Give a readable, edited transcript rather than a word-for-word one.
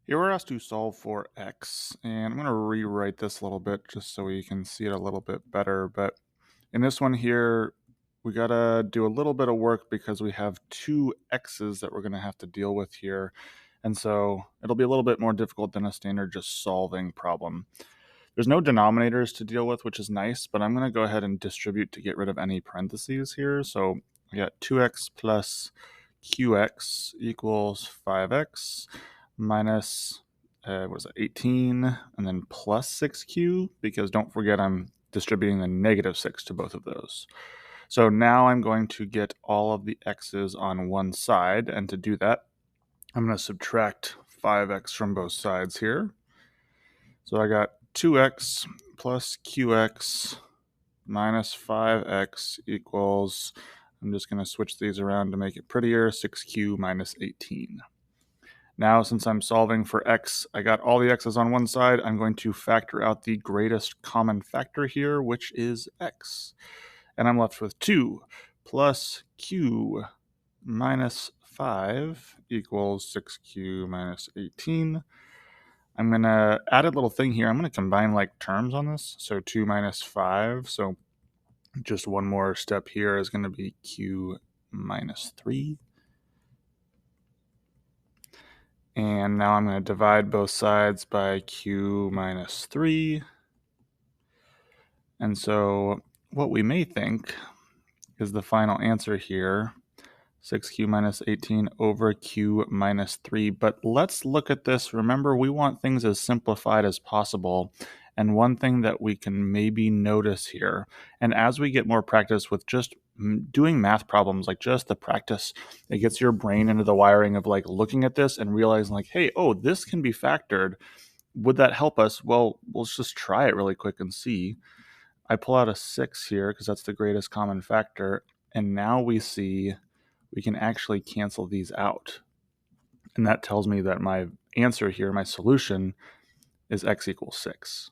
Here we're asked to solve for x, and I'm going to rewrite this a little bit just so we can see it a little bit better. But in this one here, we got to do a little bit of work because we have two x's that we're going to have to deal with here. And so it'll be a little bit more difficult than a standard just solving problem. There's no denominators to deal with, which is nice, but I'm going to go ahead and distribute to get rid of any parentheses here. So we got 2x plus qx equals 5x minus, what is it, 18, and then plus 6q, because don't forget I'm distributing the negative 6 to both of those. So now I'm going to get all of the x's on one side, and to do that, I'm going to subtract 5x from both sides here. So I got 2x plus qx minus 5x equals, I'm just going to switch these around to make it prettier, 6q minus 18. Now, since I'm solving for x, I got all the x's on one side. I'm going to factor out the greatest common factor here, which is x. And I'm left with 2 plus q minus 5 equals 6q minus 18. I'm going to add a little thing here. I'm going to combine like terms on this. So 2 minus 5. So just one more step here is going to be q minus 3. And now I'm going to divide both sides by q minus 3. And so what we may think is the final answer here, 6q minus 18 over q minus 3. But let's look at this. Remember, we want things as simplified as possible. And one thing that we can maybe notice here, and as we get more practice with just doing math problems, like just the practice, it gets your brain into the wiring of like looking at this and realizing like, hey, oh, this can be factored. Would that help us? Well, let's just try it really quick and see. I pull out a 6 here because that's the greatest common factor. And now we see we can actually cancel these out. And that tells me that my answer here, my solution, is x equals 6.